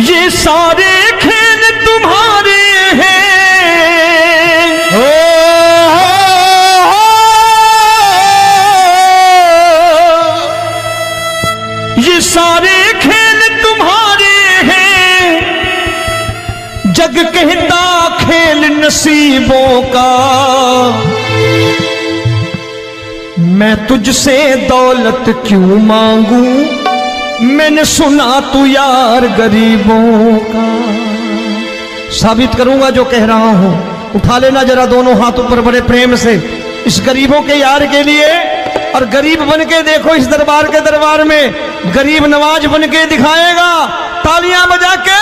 ये सारे खेल तुम्हारे हैं, ये सारे खेल तुम्हारे हैं, जग कहता खेल नसीबों का। मैं तुझसे दौलत क्यों मांगू, मैंने सुना तू यार गरीबों का। साबित करूंगा जो कह रहा हूं। उठा लेना जरा दोनों हाथ ऊपर बड़े प्रेम से इस गरीबों के यार के लिए, और गरीब बन के देखो इस दरबार के दरबार में गरीब नवाज बन के दिखाएगा, तालियां बजा के।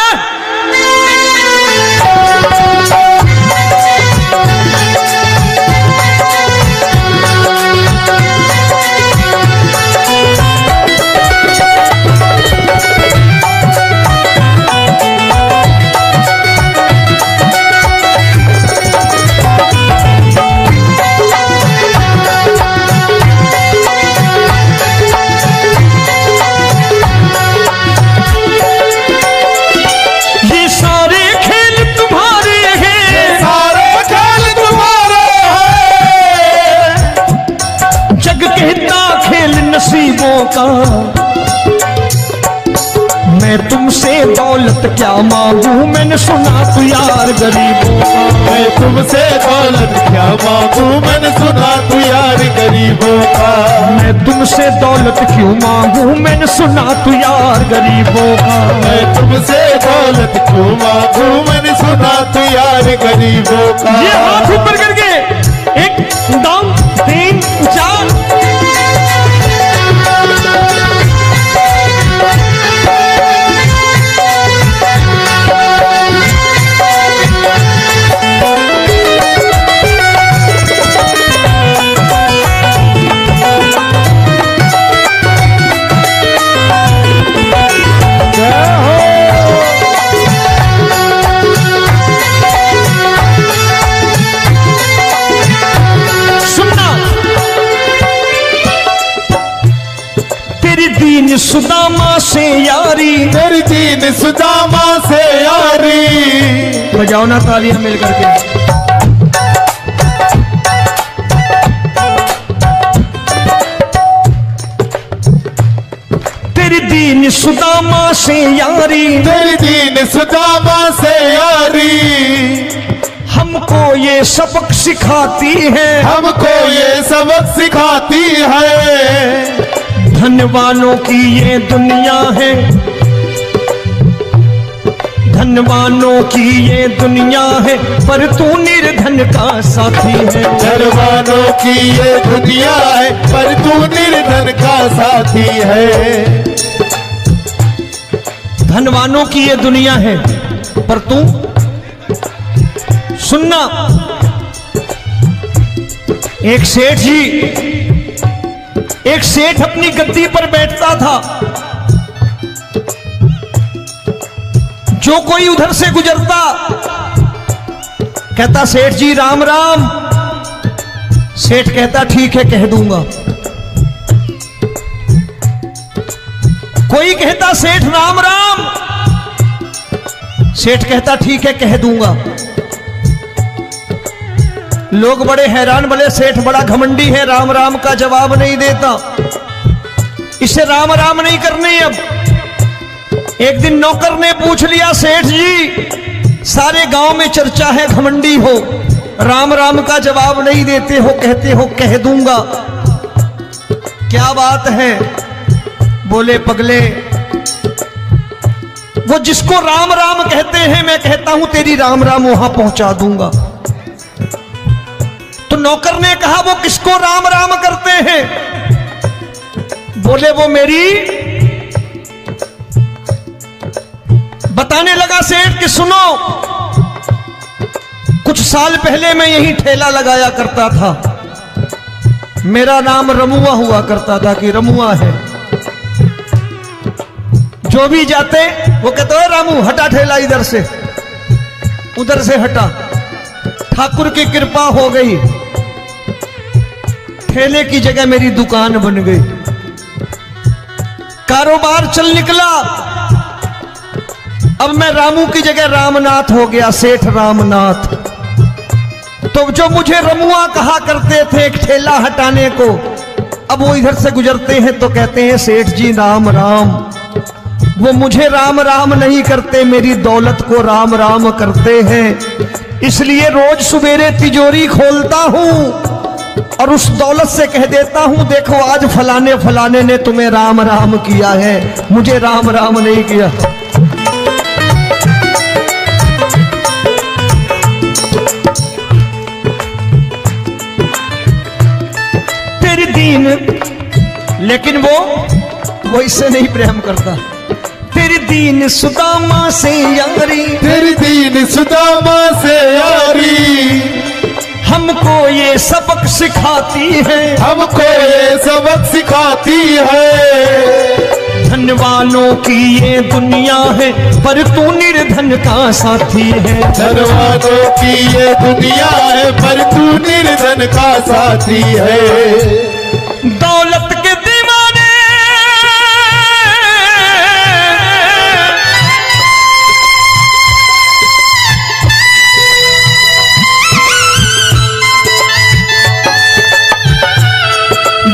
नसीबों का मैं तुमसे दौलत क्या मांगू, मैंने सुना तू यार गरीबों का। मैं तुमसे दौलत क्या मांगू, मैंने सुना तू यार गरीबों का। मैं तुमसे दौलत क्यों मांगू, मैंने सुना तू यार गरीबों का। मैं तुमसे दौलत क्यों मांगू, मैंने सुना तू यार गरीबों का। ये हाथ ऊपर करके 1 2 3 4। दीन सुदामा से यारी, तेरी दीन सुदामा से यारी। बजाओ ना तालियां मिल करके। तेरी दीन सुदामा से यारी, तेरी दीन सुदामा से यारी। हमको ये सबक सिखाती है, हमको ये सबक सिखाती है। धनवानों की ये दुनिया है, धनवानों की ये दुनिया है, पर तू निर्धन का साथी है। धनवानों की ये दुनिया है, पर तू निर्धन का साथी है। धनवानों की ये दुनिया है, पर तू सुनना। एक सेठ अपनी गद्दी पर बैठता था। जो कोई उधर से गुजरता कहता सेठ जी राम राम। सेठ कहता ठीक है कह दूंगा। कोई कहता सेठ राम राम। सेठ कहता ठीक है कह दूंगा। लोग बड़े हैरान, बोले सेठ बड़ा घमंडी है, राम राम का जवाब नहीं देता, इसे राम राम नहीं करने। अब एक दिन नौकर ने पूछ लिया सेठ जी सारे गांव में चर्चा है घमंडी हो, राम राम का जवाब नहीं देते हो, कहते हो कह दूंगा, क्या बात है? बोले पगले वो जिसको राम राम कहते हैं मैं कहता हूं तेरी राम राम वहां पहुंचा दूंगा। तो नौकर ने कहा वो किसको राम राम करते हैं? बोले वो मेरी। बताने लगा सेठ कि सुनो, कुछ साल पहले मैं यही ठेला लगाया करता था, मेरा नाम रमुआ हुआ करता था कि रमुआ है। जो भी जाते वो कहते हो रामू हटा ठेला इधर से, उधर से हटा। ठाकुर की कृपा हो गई, ठेले की जगह मेरी दुकान बन गई, कारोबार चल निकला। अब मैं रामू की जगह रामनाथ हो गया, सेठ रामनाथ। तो जो मुझे रमुआ कहा करते थे एक ठेला हटाने को, अब वो इधर से गुजरते हैं तो कहते हैं सेठ जी राम राम। वो मुझे राम राम नहीं करते, मेरी दौलत को राम राम करते हैं। इसलिए रोज सवेरे तिजोरी खोलता हूं और उस दौलत से कह देता हूं, देखो आज फलाने फलाने ने तुम्हें राम राम किया है, मुझे राम राम नहीं किया। तेरी दीन, लेकिन वो इससे नहीं प्रेम करता। तेरी दीन सुदामा से यारी, तेरी दीन सुदामा से यारी, हमको ये सबक सिखाती है, हमको ये सबक सिखाती है। धन वालों की ये दुनिया है, पर तू निर्धन का साथी है। धन वालों की ये दुनिया है, पर तू निर्धन का साथी है। दौलत के दीवाने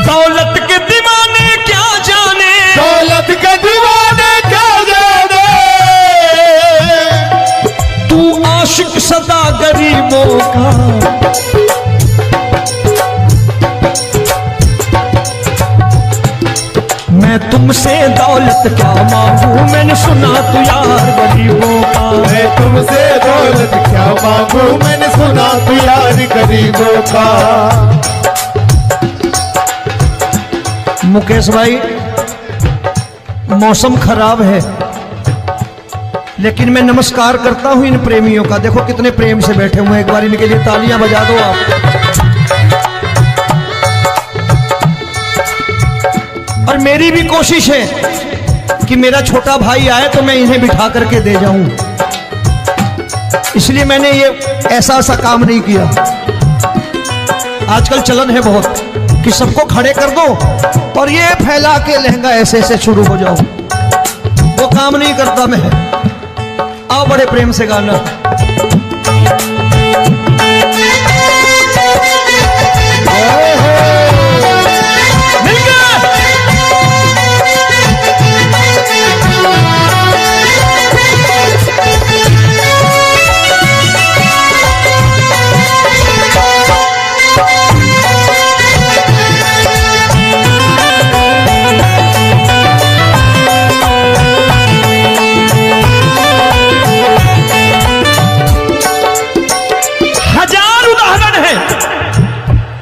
दौलत के दीवाने क्या जाने, दौलत के दीवाने क्या जाने। तू आशिक सदा गरीबों का। मैं तुमसे दौलत क्या मांगू, मैंने सुना तू यार गरीबों का। मैं तुमसे दौलत क्या मांगू, मैंने सुना तू यार गरीबों का। मुकेश भाई, मौसम खराब है, लेकिन मैं नमस्कार करता हूं इन प्रेमियों का। देखो कितने प्रेम से बैठे हुए हैं, एक बार इनके लिए तालियां बजा दो आप। और मेरी भी कोशिश है कि मेरा छोटा भाई आए तो मैं इन्हें बिठा करके दे जाऊं, इसलिए मैंने ये ऐसा काम नहीं किया। आजकल चलन है बहुत कि सबको खड़े कर दो और ये फैला के लहंगा ऐसे ऐसे शुरू हो जाओ, वो काम नहीं करता मैं। आओ बड़े प्रेम से गाना।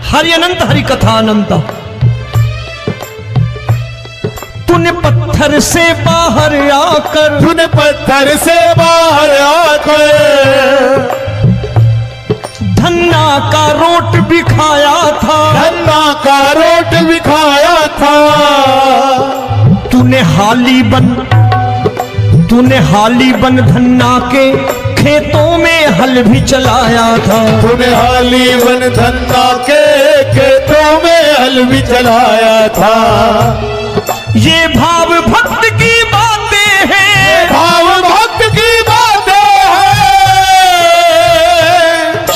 हरि अनंत हरि कथा अनंत। तूने पत्थर से बाहर आकर, तूने पत्थर से बाहर आकर धन्ना का रोट भी खाया था, धन्ना का रोट भी खाया था। तूने हाली बन धन्ना के खेतों में हल भी चलाया था। तूने हाली बन धन्ना के खेतों में हल भी चलाया था। ये भाव भक्त की बातें हैं, भाव भक्त की बातें हैं,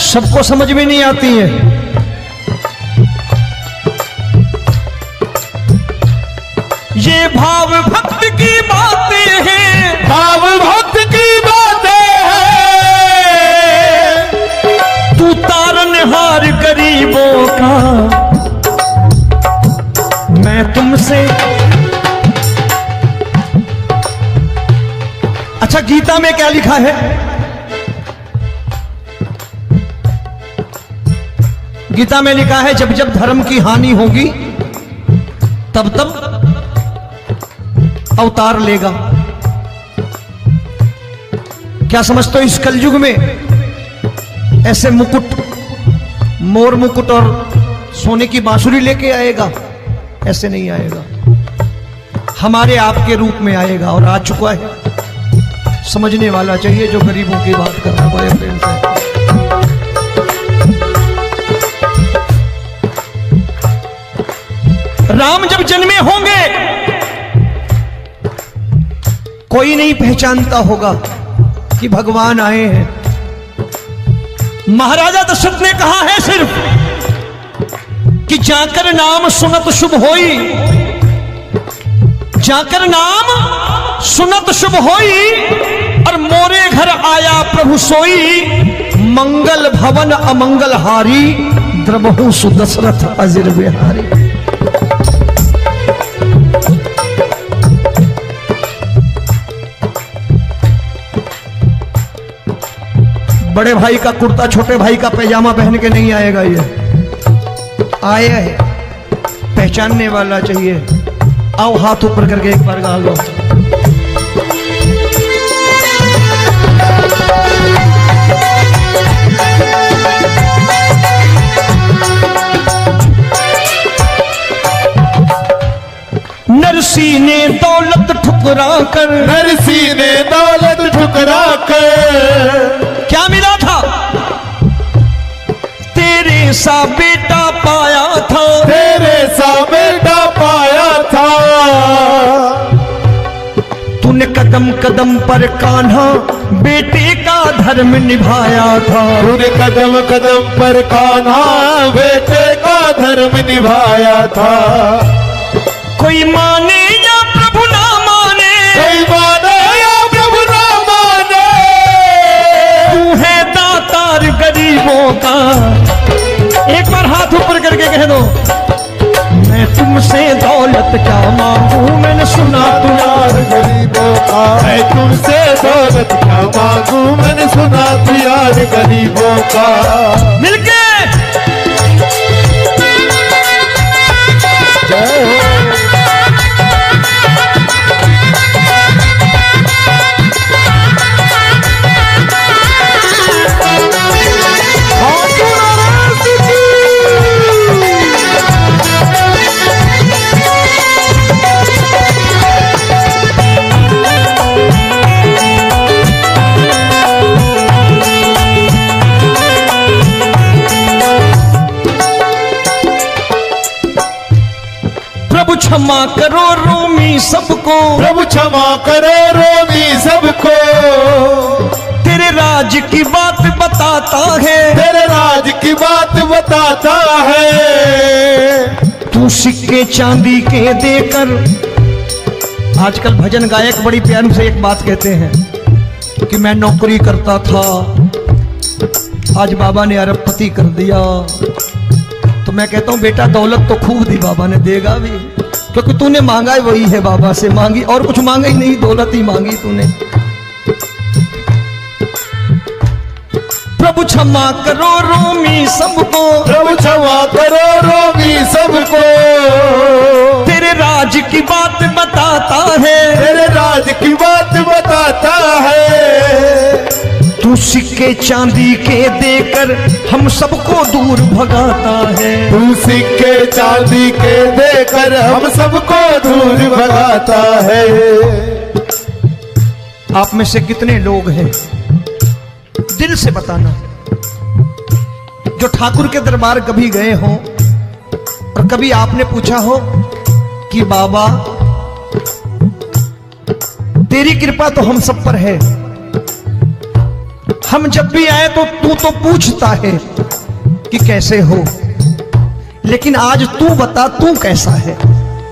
सबको समझ में नहीं आती है। ये भाव भक्त की बातें हैं, भाव भक्त की बातें हैं। तू तारनहार गरीबों का, मैं तुमसे। अच्छा, गीता में क्या लिखा है? गीता में लिखा है जब जब धर्म की हानि होगी तब तब अवतार लेगा। क्या समझते हो, इस कलयुग में ऐसे मुकुट, मोर मुकुट और सोने की बांसुरी लेके आएगा? ऐसे नहीं आएगा, हमारे आपके रूप में आएगा और आ चुका है। समझने वाला चाहिए जो गरीबों की बात कर रहा है बड़े प्रेम से। राम जब जन्मे होंगे कोई नहीं पहचानता होगा, कि भगवान आए हैं। महाराजा दशरथ ने कहा है सिर्फ कि जाकर नाम सुनत शुभ होई, जाकर नाम सुनत शुभ होई, और मोरे घर आया प्रभु सोई, मंगल भवन अमंगल हारी, द्रबहु सुदशरथ अजिर बिहारी। बड़े भाई का कुर्ता छोटे भाई का पैजामा पहन के नहीं आएगा, ये आए है पहचानने वाला चाहिए। आओ हाथ ऊपर करके एक बार गा लो। नरसी ने दौलत ठुकरा कर, नरसी ने दौलत ठुकरा कर, क्या मिला था? तेरे सा बेटा पाया था, तेरे सा बेटा पाया था। तूने कदम कदम पर कान्हा बेटे का धर्म निभाया था, तूने कदम कदम पर कान्हा बेटे का धर्म निभाया था। कोई माने या प्रभु ना माने, कोई माने या प्रभु ना माने, तू है दातार गरीबों का। एक बार हाथ ऊपर करके कह दो, मैं तुमसे दौलत क्या मांगू, मैंने सुना तू यार गरीबों का। मैं तुमसे दौलत क्या मांगू, मैंने सुना तू यार गरीबों का। मिलके जय हो। प्रभु क्षमा करो रोमी सबको, प्रभु क्षमा करो रोमी सबको। तेरे राज की बात बताता है, तेरे राज की बात बताता है। तू सिक्के चांदी के देकर। आजकल भजन गायक बड़ी प्यार से एक बात कहते हैं कि मैं नौकरी करता था, आज बाबा ने अरबपति कर दिया। तो मैं कहता हूं बेटा दौलत तो खूब दी बाबा ने, देगा भी, क्योंकि तूने मांगा ही वही है बाबा से, मांगी और कुछ मांगा ही नहीं, दौलत ही मांगी तूने। प्रभु क्षमा करो रोमी सबको, प्रभु क्षमा करो रोमी सबको। तेरे राज की बात बताता है, तेरे राज की बात बताता है। तू सिक्के चांदी के देकर हम सबको दूर भगाता है। तू सिक्के चांदी के देकर हम सबको दूर भगाता है। आप में से कितने लोग हैं, दिल से बताना, जो ठाकुर के दरबार कभी गए हो और कभी आपने पूछा हो कि बाबा तेरी कृपा तो हम सब पर है, हम जब भी आए तो तू तो पूछता है कि कैसे हो, लेकिन आज तू बता तू कैसा है।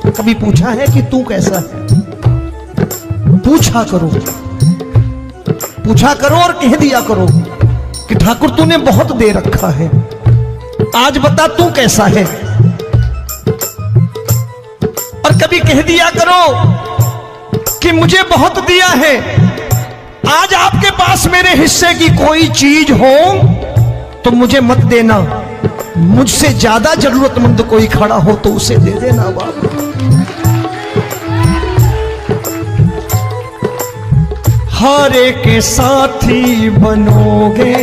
कभी पूछा है कि तू कैसा है? पूछा करो, पूछा करो और कह दिया करो कि ठाकुर तूने बहुत दे रखा है, आज बता तू कैसा है। और कभी कह दिया करो कि मुझे बहुत दिया है, आज आपके पास मेरे हिस्से की कोई चीज हो तो मुझे मत देना, मुझसे ज्यादा जरूरतमंद कोई खड़ा हो तो उसे दे देना बाबा। हारे के साथी बनोगे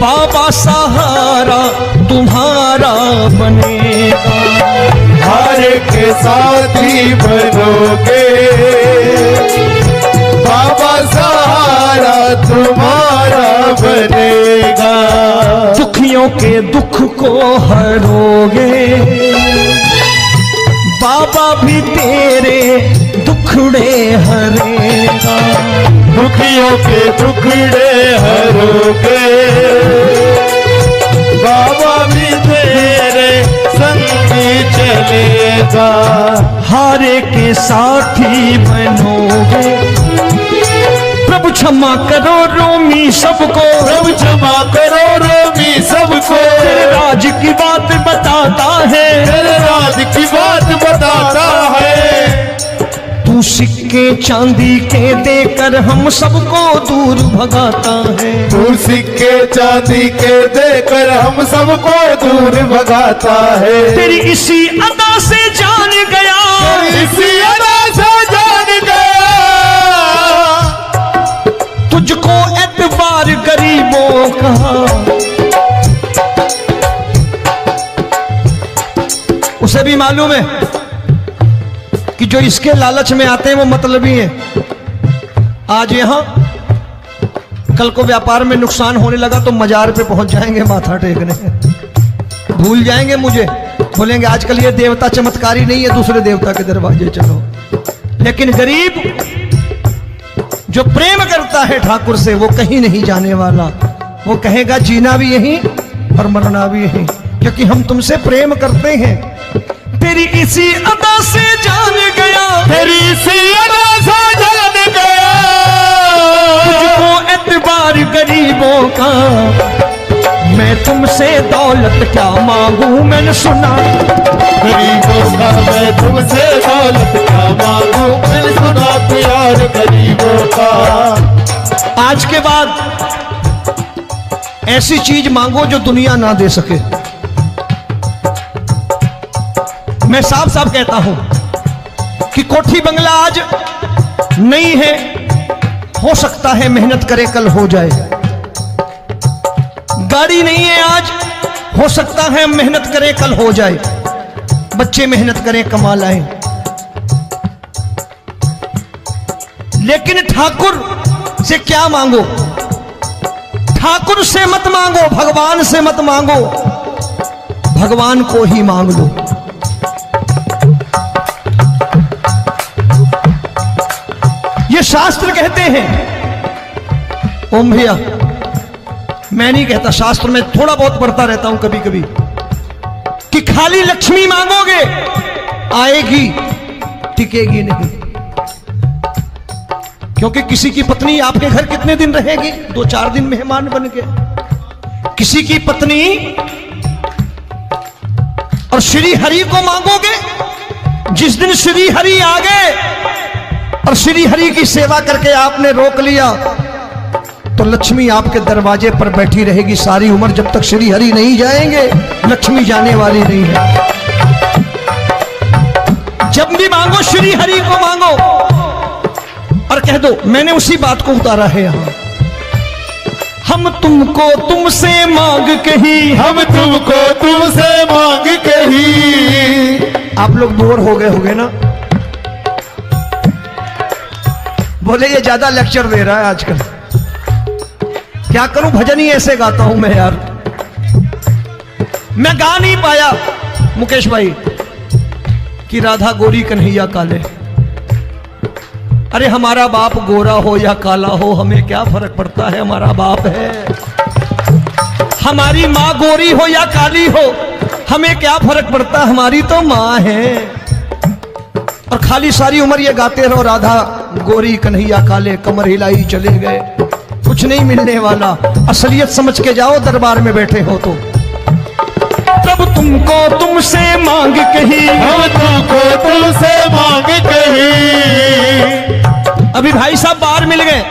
बाबा, सहारा तुम्हारा बनेगा। हारे के साथी बनोगे बाबा, सहारा तुम्हारा बनेगा। दुखियों के दुख को हरोगे बाबा, भी तेरे दुखड़े हरेगा। के टुकड़े हरोगे, बाबा भी तेरे संगी चलेगा। हारे के साथी बनोगे, प्रभु क्षमा करो रोमी सबको, प्रभु क्षमा करो रोमी सबको। तेरे राज की बात बताता है, तेरे राज की बात बताता है। तू सिक्के चांदी के देकर हम सबको दूर भगाता है। तू सिक्के चांदी के देकर हम सबको दूर भगाता है। तेरी इसी अदा से जान गया, इसी अदा से जान गया, तुझको एतबार गरीबों का। उसे भी मालूम है कि जो इसके लालच में आते हैं वो मतलबी हैं। आज यहां कल को व्यापार में नुकसान होने लगा तो मजार पे पहुंच जाएंगे माथा टेकने, भूल जाएंगे मुझे, बोलेंगे आजकल ये देवता चमत्कारी नहीं है, दूसरे देवता के दरवाजे चलो। लेकिन गरीब जो प्रेम करता है ठाकुर से वो कहीं नहीं जाने वाला, वो कहेगा जीना भी यहीं और मरना भी यहीं, क्योंकि हम तुमसे प्रेम करते हैं। तेरी इसी अदा से जान गया, तेरी इसी अदा से जान गया, तुझको एतबार गरीबों का। मैं तुमसे दौलत क्या मांगू, मैंने सुना गरीबों का। मैं तुमसे दौलत क्या मांगू, मैंने सुना प्यार गरीबों का। आज के बाद ऐसी चीज मांगो जो दुनिया ना दे सके। मैं साफ साफ कहता हूं कि कोठी बंगला आज नहीं है, हो सकता है मेहनत करे कल हो जाए। गाड़ी नहीं है आज, हो सकता है मेहनत करें कल हो जाए। बच्चे मेहनत करें कमा लाएं, लेकिन ठाकुर से क्या मांगो? ठाकुर से मत मांगो, भगवान से मत मांगो, भगवान को ही मांग लो। ये शास्त्र कहते हैं, ओम भैया मैं नहीं कहता, शास्त्र में थोड़ा बहुत पढ़ता रहता हूं कभी कभी, कि खाली लक्ष्मी मांगोगे आएगी, टिकेगी नहीं। क्योंकि किसी की पत्नी आपके घर कितने दिन रहेगी? 2-4 दिन मेहमान बन के। किसी की पत्नी और श्री हरि को मांगोगे, जिस दिन श्री हरि आ गए और श्री हरि की सेवा करके आपने रोक लिया तो लक्ष्मी आपके दरवाजे पर बैठी रहेगी सारी उम्र। जब तक श्री हरि नहीं जाएंगे लक्ष्मी जाने वाली नहीं है। जब भी मांगो श्री हरि को मांगो और कह दो मैंने उसी बात को उतारा है यहां, हम तुमको तुमसे मांग कही, हम तुमको तुमसे मांग कही। आप लोग बोर हो गए होंगे ना, बोले ये ज्यादा लेक्चर दे रहा है आजकल। क्या करूं, भजन ही ऐसे गाता हूं मैं यार। मैं गा नहीं पाया मुकेश भाई कि राधा गोरी कन्हैया काले। अरे हमारा बाप गोरा हो या काला हो हमें क्या फर्क पड़ता है, हमारा बाप है। हमारी माँ गोरी हो या काली हो हमें क्या फर्क पड़ता, हमारी तो माँ है। और खाली सारी उम्र ये गाते रहो राधा गोरी कन्हैया काले, कमर हिलाई चले गए, कुछ नहीं मिलने वाला। असलियत समझ के जाओ दरबार में बैठे हो तो। तब तुमको तुमसे मांग कही, हम तुमको तुमसे मांग कही। अभी भाई साहब बाहर मिल गए,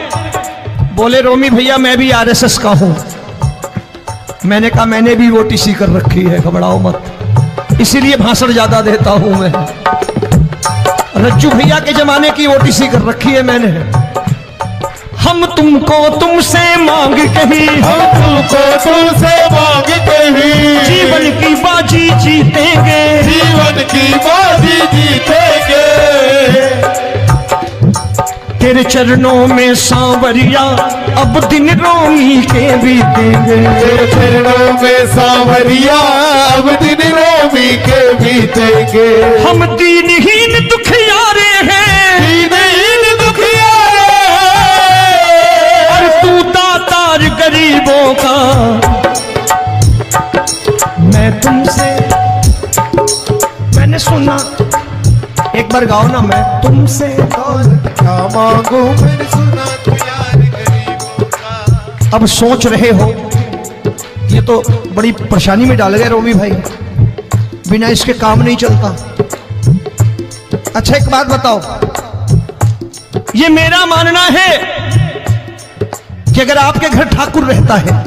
बोले रोमी भैया मैं भी आरएसएस का हूं। मैंने कहा मैंने भी ओटीसी कर रखी है, घबराओ मत, इसीलिए भाषण ज्यादा देता हूं मैं। रज्जू भैया के जमाने की ओटीसी कर रखी है मैंने। हम तुमको तुमसे मांग कही, हम तुमको तुमसे मांग कही। जीवन की बाजी जीतेंगे, जीवन की बाजी जीतेंगे। तेरे चरणों में सांवरिया अब दिन रोमी के बीतेंगे। तेरे चरणों में सांवरिया अब दिन रोमी के बीतेंगे। हम दीनहीन दुखियारे हैं, दीनहीन दुखियारे हैं। एक बार गाओ ना, मैं तुमसे दौलत क्या मांगू मैंने सुना तू यार गरीबों का। अब सोच रहे हो ये तो बड़ी परेशानी में डाल गए रोमी भाई, बिना इसके काम नहीं चलता। अच्छा एक बात बताओ, ये मेरा मानना है कि अगर आपके घर ठाकुर रहता है,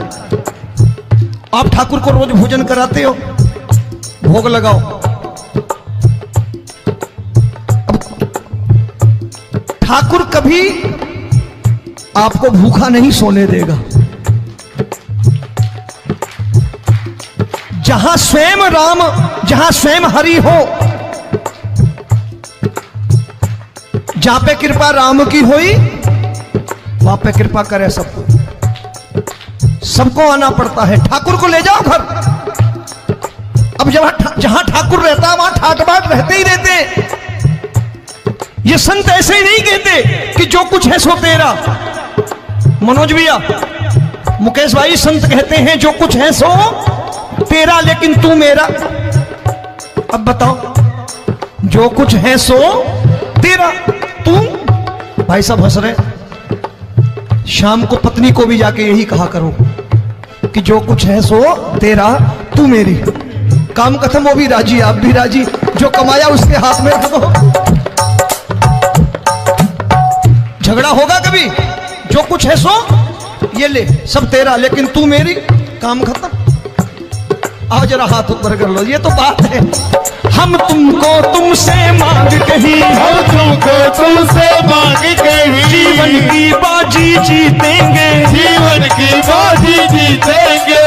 आप ठाकुर को रोज भोजन कराते हो, भोग लगाओ, अब ठाकुर कभी आपको भूखा नहीं सोने देगा। जहां स्वयं राम, जहां स्वयं हरि हो, जहां पे कृपा राम की हुई वहां पे कृपा करे सबको, सबको आना पड़ता है। ठाकुर को ले जाओ घर। अब जहां ठाकुर रहता है वहां ठाट बाट रहते ही रहते। ये संत ऐसे ही नहीं कहते कि जो कुछ है सो तेरा। मनोज भैया, मुकेश भाई, संत कहते हैं जो कुछ है सो तेरा लेकिन तू मेरा। अब बताओ, जो कुछ है सो तेरा, तू। भाई साहब हंस रहे। शाम को पत्नी को भी जाके यही कहा करो कि जो कुछ है सो तेरा, तू मेरी। काम खत्म, वो भी राजी, आप भी राजी। जो कमाया उसके हाथ में रख दो। झगड़ा होगा कभी? जो कुछ है सो ये ले, सब तेरा लेकिन तू मेरी। काम खत्म। आओ जरा हाथ ऊपर कर लो, ये तो बात है। हम तुमको तुमसे मांग कहीं, हम तुमको तुमसे मांग कहीं, जीवन की बाजी जीतेंगे, जीवन की बाजी जीतेंगे।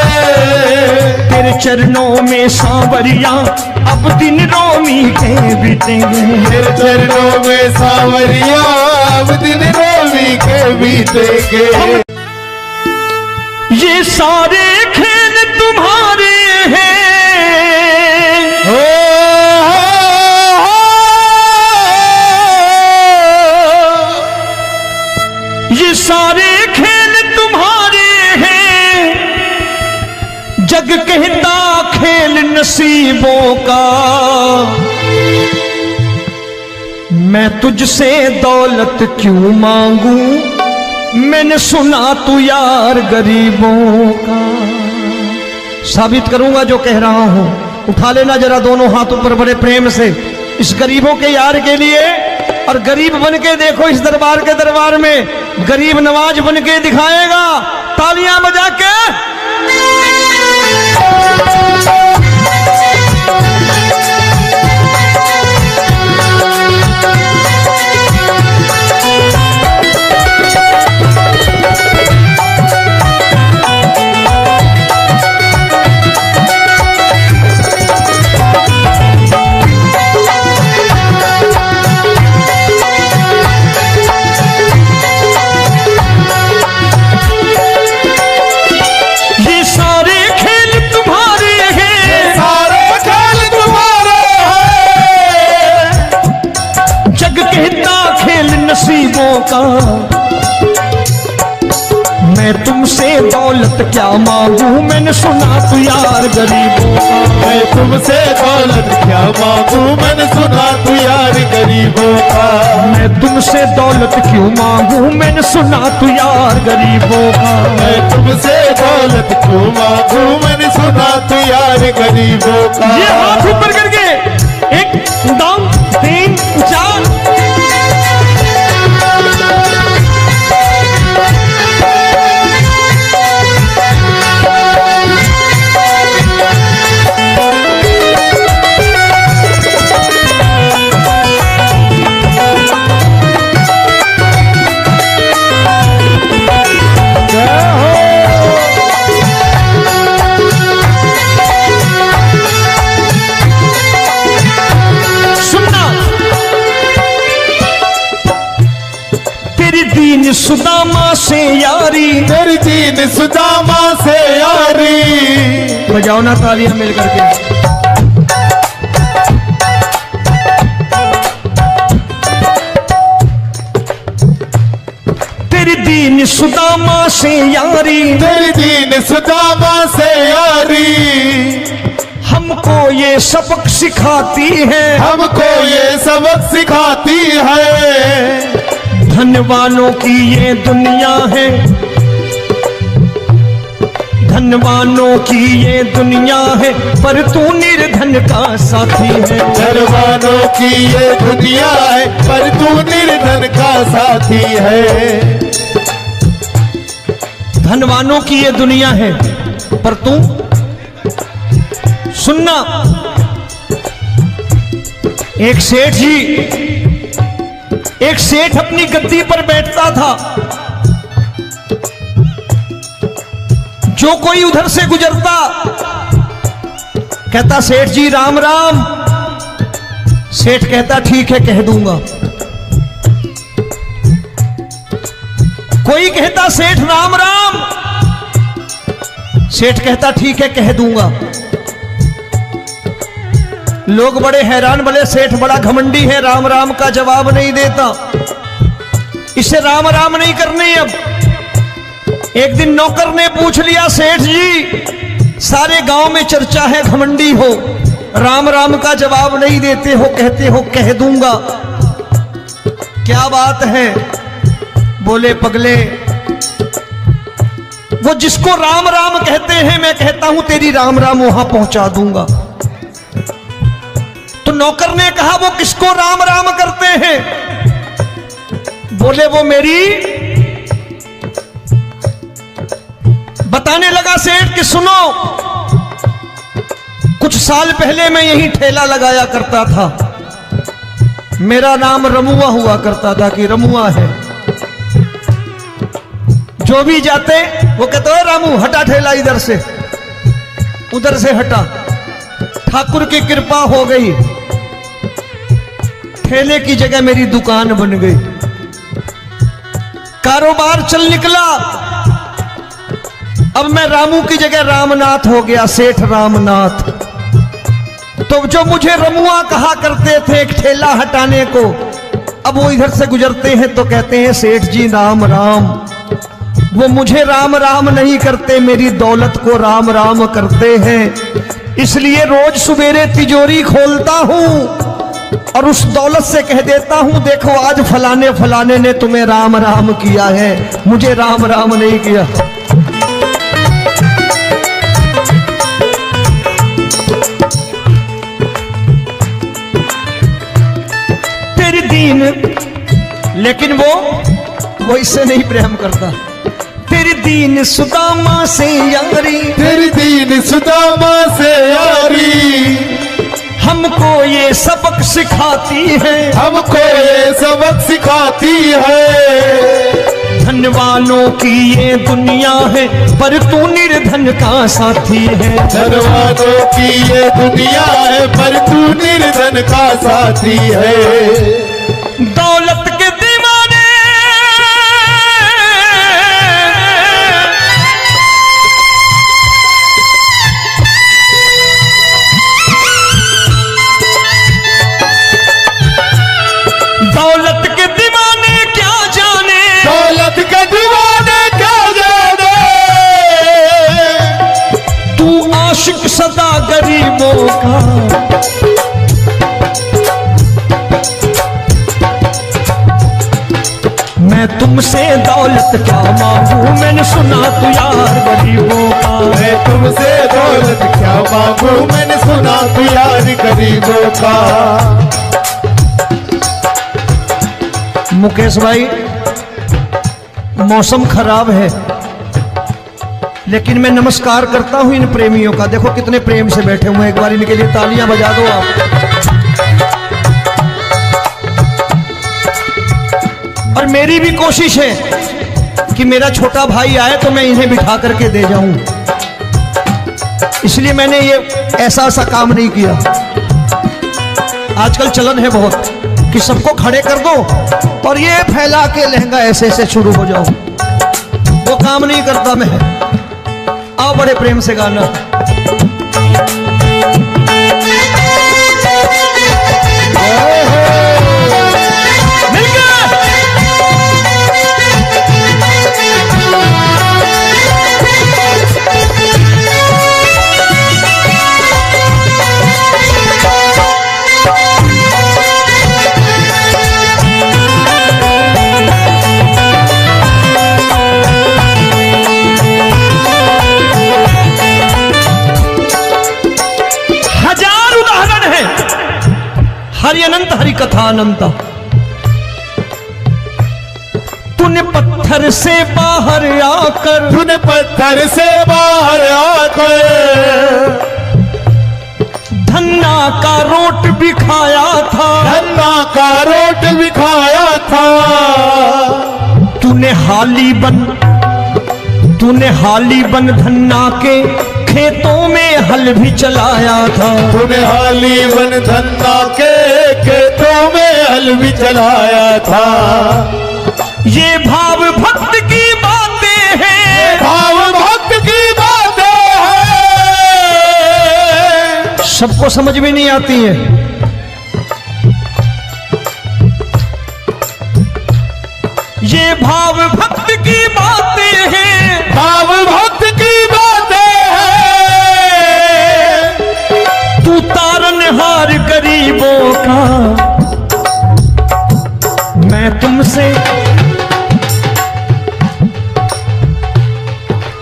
तेरे चरणों में सांवरिया अब दिन रोमी के बीतेंगे। तेरे चरणों में सांवरिया अब दिन रोमी के बीतेंगे। ये सारे खेल तुम्हारे हैं, ये सारे खेल तुम्हारे हैं। जग कहता खेल नसीबों का, मैं तुझसे दौलत क्यों मांगू, मैंने सुना तू यार गरीबों का। साबित करूंगा जो कह रहा हूं। उठा लेना जरा दोनों हाथ ऊपर बड़े प्रेम से इस गरीबों के यार के लिए। और गरीब बन के देखो इस दरबार के दरबार में, गरीब नवाज बन के दिखाएगा, तालियां बजा के। नसीबों का, मैं तुमसे दौलत क्या मांगू, मैंने सुना तू यार गरीबों का। मैं तुमसे दौलत क्या मांगू, मैंने सुना तू यार गरीबों का। मैं तुमसे दौलत क्यों मांगू, मैंने सुना तू यार गरीबों का। मैं तुमसे दौलत क्यों मांगू, मैंने सुना तू यार गरीबों का। ये हाथ ऊपर करके 1 2 3 4। दीन सुदामा से यारी, तेरी दीन सुदामा से यारी। बजाओ ना तालियां मिल करके। तेरी दीन सुदामा से यारी, तेरी दीन सुदामा से यारी। हम हमको ये सबक सिखाती है, हमको ये सबक सिखाती है। धनवानों की ये दुनिया है, धनवानों की ये दुनिया है, पर तू निर्धन का साथी है। धनवानों की ये दुनिया है, पर तू निर्धन का साथी है। धनवानों की ये दुनिया है, पर तू सुनना। एक सेठ जी, एक सेठ अपनी गद्दी पर बैठता था। जो कोई उधर से गुजरता कहता सेठ जी राम राम। सेठ कहता ठीक है कह दूंगा। कोई कहता सेठ राम राम। सेठ कहता ठीक है कह दूंगा। लोग बड़े हैरान, बोले सेठ बड़ा घमंडी है, राम राम का जवाब नहीं देता, इसे राम राम नहीं करने। अब एक दिन नौकर ने पूछ लिया सेठ जी सारे गांव में चर्चा है घमंडी हो, राम राम का जवाब नहीं देते हो, कहते हो कह दूंगा, क्या बात है? बोले पगले वो जिसको राम राम कहते हैं मैं कहता हूं तेरी राम राम वहां पहुंचा दूंगा। तो नौकर ने कहा वो किसको राम राम करते हैं? बोले वो मेरी। बताने लगा सेठ कि सुनो, कुछ साल पहले मैं यही ठेला लगाया करता था, मेरा नाम रमुआ हुआ करता था कि रमुआ है। जो भी जाते वो कहते हो रामू हटा ठेला इधर से, उधर से हटा। ठाकुर की कृपा हो गई, ठेले की जगह मेरी दुकान बन गई, कारोबार चल निकला। अब मैं रामू की जगह रामनाथ हो गया, सेठ रामनाथ। तो जो मुझे रमुआ कहा करते थे एक ठेला हटाने को, अब वो इधर से गुजरते हैं तो कहते हैं सेठ जी राम राम। वो मुझे राम राम नहीं करते, मेरी दौलत को राम राम करते हैं। इसलिए रोज सवेरे तिजोरी खोलता हूं और उस दौलत से कह देता हूं देखो आज फलाने फलाने ने तुम्हें राम राम किया है, मुझे राम राम नहीं किया। तेरी दीन, लेकिन वो इससे नहीं प्रेम करता। तेरी दीन सुदामा से यारी, तेरी दीन सुदामा से यारी, हमको ये सबक सिखाती है, हमको ये सबक सिखाती है। धनवानों की ये दुनिया है, पर तू निर्धन का साथी है। धनवानों की ये दुनिया है, पर तू निर्धन का साथी है। दौलत के दीवाने दौलत के दीवाने क्या जाने, दौलत के दीवाने क्या जाने, तू आशिक सदा गरीबों का। मैं तुमसे दौलत क्या मांगू, मैंने सुना तू यार गरीबों का। मैं तुमसे दौलत क्या मांगू, मैंने सुना तू यार गरीबों का। मुकेश भाई मौसम खराब है, लेकिन मैं नमस्कार करता हूं इन प्रेमियों का। देखो कितने प्रेम से बैठे हुए हैं, एक बार इनके लिए तालियां बजा दो आप। और मेरी भी कोशिश है कि मेरा छोटा भाई आए तो मैं इन्हें बिठा करके दे जाऊं, इसलिए मैंने ये ऐसा काम नहीं किया। आजकल चलन है बहुत कि सबको खड़े कर दो और ये फैला के लहंगा ऐसे ऐसे शुरू हो जाओ, वो काम नहीं करता मैं। आओ बड़े प्रेम से गाना। कथा अनंता। तूने पत्थर से बाहर आकर, तूने पत्थर से बाहर आकर धन्ना का रोट भी खाया था, धन्ना का रोट भी खाया था। तूने हाली बन धन्ना के खेतों में हल भी चलाया था। तूने हाली बन धन्ना के खेतों में हल भी चलाया था। ये भाव भक्त की बातें हैं, भाव भक्त की बातें हैं। सबको समझ में नहीं आती है। ये भाव भक्त की बातें हैं, भाव भक्त की बातें हैं। तू तारनहार गरीबों का, मैं तुमसे।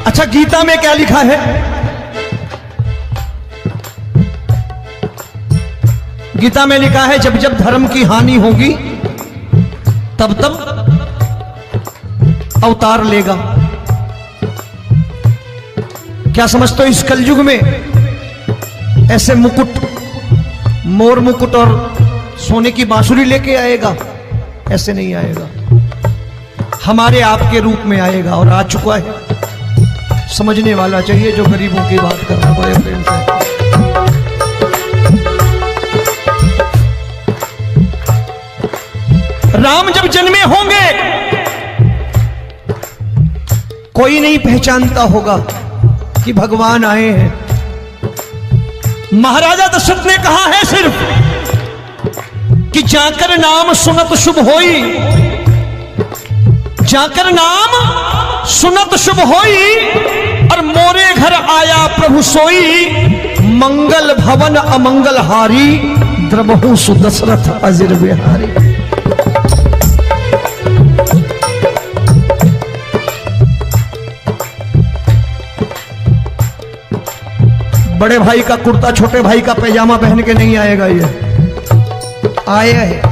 अच्छा, गीता में क्या लिखा है? गीता में लिखा है जब जब धर्म की हानि होगी तब तब अवतार लेगा। क्या समझते हो इस कलयुग में ऐसे मुकुट, मोर मुकुट और सोने की बांसुरी लेके आएगा? ऐसे नहीं आएगा, हमारे आपके रूप में आएगा और आ चुका है। समझने वाला चाहिए जो गरीबों की बात कर रहा बड़े प्रेम से। राम जब जन्मे होंगे कोई नहीं पहचानता होगा कि भगवान आए हैं। महाराजा दशरथ ने कहा है सिर्फ कि जाकर नाम सुनत शुभ होई, जाकर नाम सुनत शुभ होई, और मोरे घर आया प्रभु सोई, मंगल भवन अमंगल हारी, द्रबहु सुदशरथ अजिर बिहारी। बड़े भाई का कुर्ता छोटे भाई का पैजामा पहन के नहीं आएगा, ये आया है,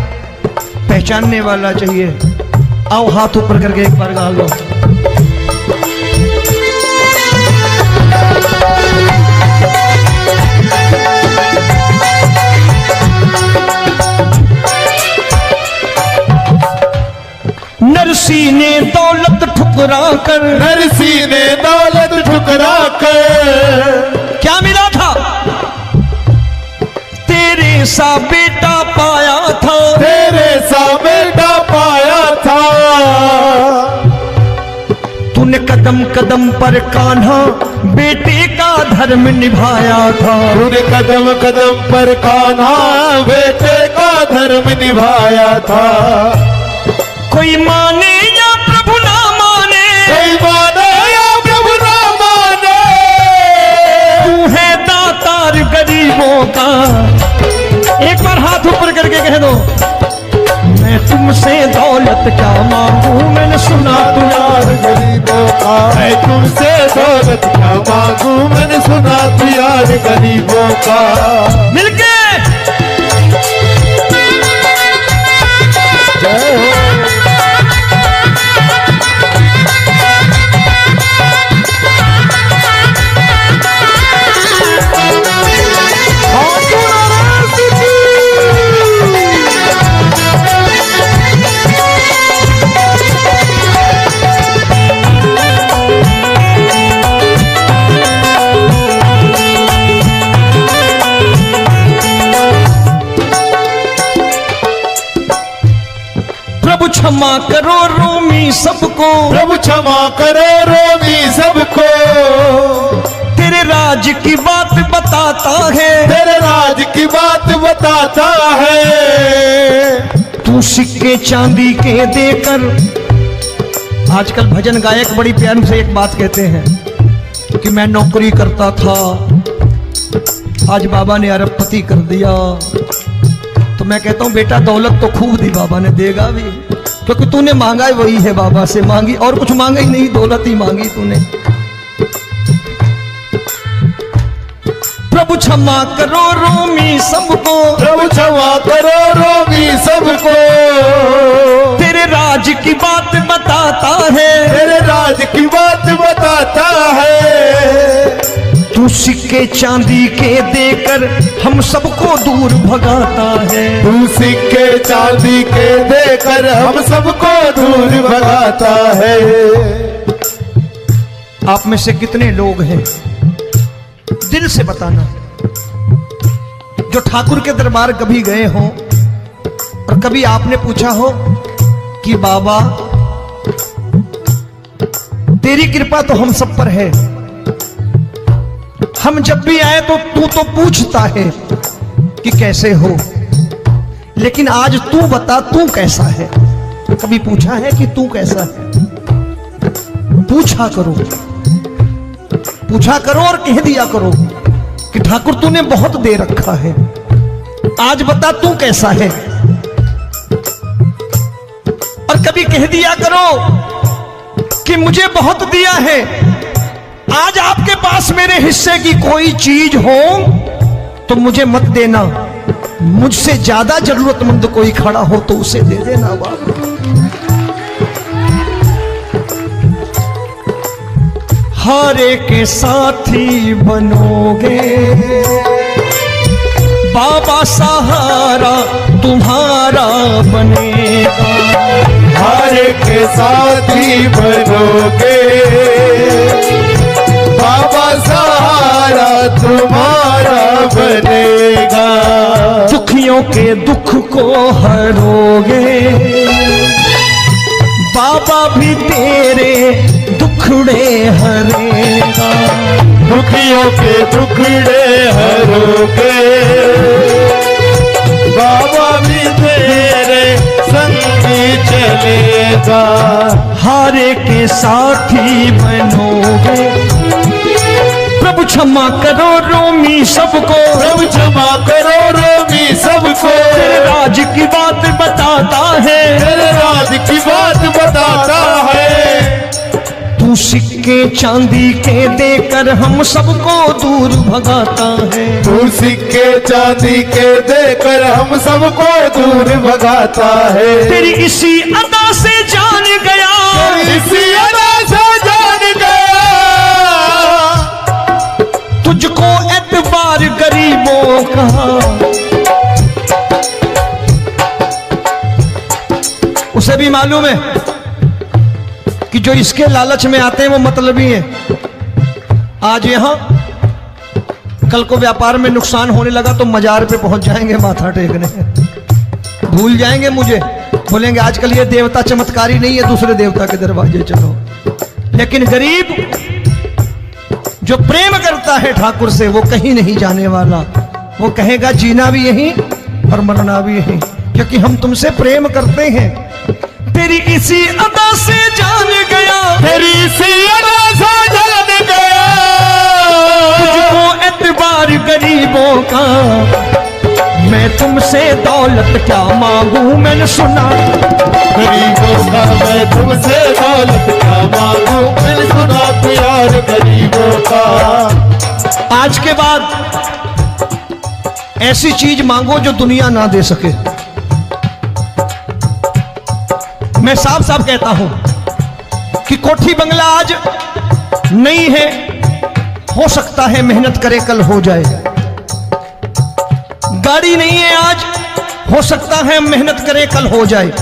पहचानने वाला चाहिए। आओ हाथ ऊपर करके एक बार गा लो। नरसी ने दौलत ठुकरा कर, नरसी ने दौलत ठुकरा कर क्या मिला था? तेरे सा बेटा पाया था, तेरे सा बेटा पाया था। तूने कदम कदम पर कान्हा बेटे का धर्म निभाया था। तूने कदम कदम पर कान्हा बेटे का धर्म निभाया था। कोई माने या प्रभु ना माने, कोई माने या प्रभु ना माने, तू है दातार गरीबों का। एक बार हाथ ऊपर करके कह दो, मैं तुमसे दौलत क्या मांगू, मैंने सुना तू यार गरीबों का। मैं तुमसे दौलत क्या मांगू, मैंने सुना तू यार गरीबों का। मिलके जय हो। प्रभु क्षमा करो रोमी सबको, प्रभु क्षमा करो रोमी सबको। तेरे राज की बात बताता है, तेरे राज की बात बताता है। तू सिक्के चांदी के देकर। आजकल भजन गायक बड़ी प्यार से एक बात कहते हैं कि मैं नौकरी करता था, आज बाबा ने अरबपति कर दिया। तो मैं कहता हूं बेटा दौलत तो खूब दी बाबा ने, देगा भी, क्योंकि तूने मांगा है वही है बाबा से मांगी, और कुछ मांगा ही नहीं, दौलत ही मांगी तूने। प्रभु क्षमा करो रोमी सबको, प्रभु क्षमा करो रोमी सबको। तेरे राज की बात बताता है, तेरे राज की बात बताता है। तू सिक्के चांदी के देकर हम सबको दूर भगाता है। तू सिक्के चांदी के देकर हम सबको दूर भगाता है। आप में से कितने लोग हैं, दिल से बताना, जो ठाकुर के दरबार कभी गए हो और कभी आपने पूछा हो कि बाबा तेरी कृपा तो हम सब पर है, हम जब भी आए तो तू तो पूछता है कि कैसे हो, लेकिन आज तू बता तू कैसा है। कभी पूछा है कि तू कैसा है? पूछा करो, पूछा करो और कह दिया करो कि ठाकुर तूने बहुत दे रखा है, आज बता तू कैसा है। और कभी कह दिया करो कि मुझे बहुत दिया है, आज आपके पास मेरे हिस्से की कोई चीज हो तो मुझे मत देना, मुझसे ज्यादा जरूरतमंद कोई खड़ा हो तो उसे दे देना बाबा। हारे के साथी बनोगे बाबा, सहारा तुम्हारा बनेगा। हारे के साथी बनोगे बाबा, सहारा तुम्हारा बनेगा। दुखियों के दुख को हरोगे बाबा, भी तेरे दुखड़े हरेगा। दुखियों के दुखड़े हरोगे बाबा, भी तेरे संगी चलेगा। हारे के साथी बनोगे, प्रभु क्षमा करो रोमी सबको, प्रभु क्षमा करो रोमी सबको। तेरे राज की बात बताता है, तेरे राज की बात बताता है। तू सिक्के चांदी के देकर हम सबको दूर भगाता है। तू सिक्के चांदी के देकर हम सबको दूर भगाता है। तेरी इसी अदा से जान गया, इसी अदा से जान गया, तुझको एतबार गरीबों का। उसे भी मालूम है कि जो इसके लालच में आते हैं वो मतलबी हैं। आज यहां कल को व्यापार में नुकसान होने लगा तो मजार पे पहुंच जाएंगे माथा टेकने, भूल जाएंगे मुझे, बोलेंगे आजकल ये देवता चमत्कारी नहीं है, दूसरे देवता के दरवाजे चलो। लेकिन गरीब जो प्रेम करता है ठाकुर से वो कहीं नहीं जाने वाला, वो कहेगा जीना भी यहीं और मरना भी यहीं, क्योंकि हम तुमसे प्रेम करते हैं। तेरी इसी अदा से जान गया, तेरी इसी अदा से जान गया, तुझको एतबार गरीबों का। मैं तुमसे दौलत क्या मांगू, मैंने सुना गरीबों का। मैं तुमसे दौलत क्या मांगू, मैंने सुना प्यार गरीबों का। आज के बाद ऐसी चीज मांगो जो दुनिया ना दे सके। मैं साफ साफ कहता हूं कि कोठी बंगला आज नहीं है, हो सकता है मेहनत करे कल हो जाए। गाड़ी नहीं है आज, हो सकता है मेहनत करे कल हो जाए।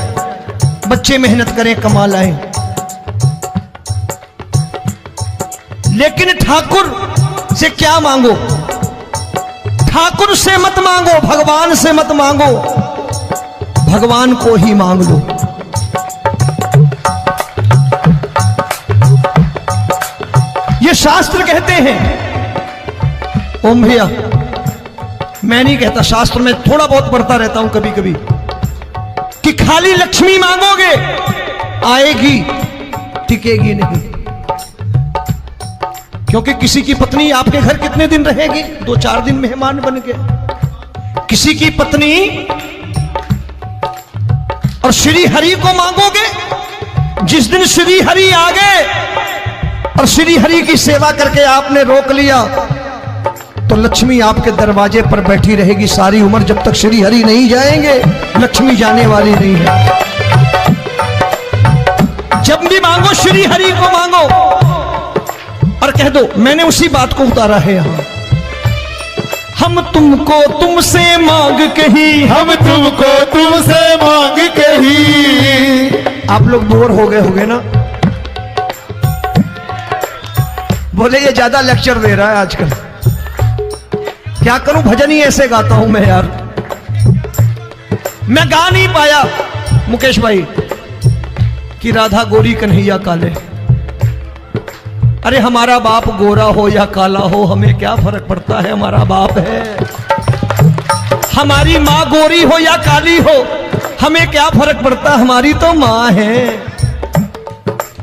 बच्चे मेहनत करें कमा लाएं, लेकिन ठाकुर से क्या मांगो? ठाकुर से मत मांगो, भगवान से मत मांगो, भगवान को ही मांग लो। ये शास्त्र कहते हैं। ओम भैया, मैं नहीं कहता, शास्त्र में थोड़ा बहुत पढ़ता रहता हूं कभी कभी, कि खाली लक्ष्मी मांगोगे आएगी, टिकेगी नहीं। क्योंकि किसी की पत्नी आपके घर कितने दिन रहेगी? 2-4 दिन मेहमान बन के। किसी की पत्नी और श्री हरि को मांगोगे, जिस दिन श्री हरि आ गए और श्री हरि की सेवा करके आपने रोक लिया, तो लक्ष्मी आपके दरवाजे पर बैठी रहेगी सारी उम्र, जब तक श्री हरि नहीं जाएंगे लक्ष्मी जाने वाली नहीं है। जब भी मांगो श्री हरि को मांगो और कह दो मैंने उसी बात को उतारा है यहां, हम तुमको तुमसे मांग कही, हम तुमको तुमसे मांग कही। आप लोग बोर हो गए होंगे ना, बोले ये ज्यादा लेक्चर दे रहा है आजकल, क्या करूं भजन ही ऐसे गाता हूं मैं यार। मैं गा नहीं पाया मुकेश भाई कि राधा गोरी कन्हैया काले। अरे हमारा बाप गोरा हो या काला हो हमें क्या फर्क पड़ता है, हमारा बाप है। हमारी माँ गोरी हो या काली हो हमें क्या फर्क पड़ता, हमारी तो माँ है।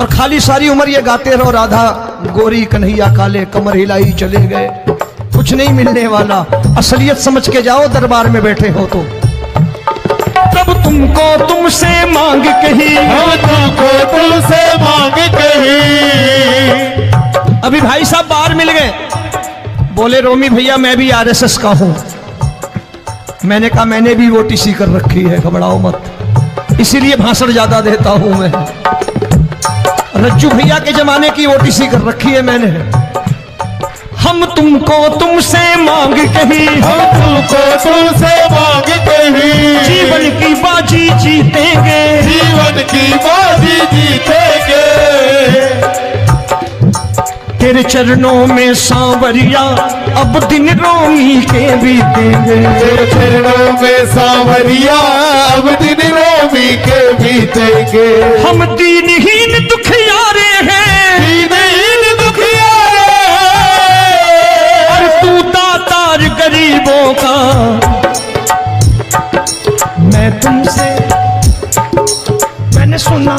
और खाली सारी उम्र ये गाते रहो राधा गोरी कन्हैया काले, कमर हिलाई चले गए, कुछ नहीं मिलने वाला। असलियत समझ के जाओ दरबार में बैठे हो तो। तब तुमको तुमसे मांग कही, हम तुमको तुमसे मांग कही। अभी भाई साहब बाहर मिल गए, बोले रोमी भैया मैं भी आरएसएस का हूं। मैंने कहा मैंने भी ओटीसी कर रखी है, घबराओ मत, इसीलिए भाषण ज्यादा देता हूं मैं। रज्जू भैया के जमाने की ओटीसी कर रखी है मैंने। हम तुमको तुमसे मांग कही, हम तुमको तुमसे मांग कही। जीवन की बाजी जीतेंगे, जीवन की बाजी जीतेंगे। तेरे चरणों में सांवरिया अब दिन रोमी के बीतेंगे। तेरे चरणों में सांवरिया अब दिन रोमी के बीतेंगे। हम दीनहीन दुखियारे हैं, दीनहीन दुखियारे और तू दातार गरीबों का। मैं तुमसे मैंने सुना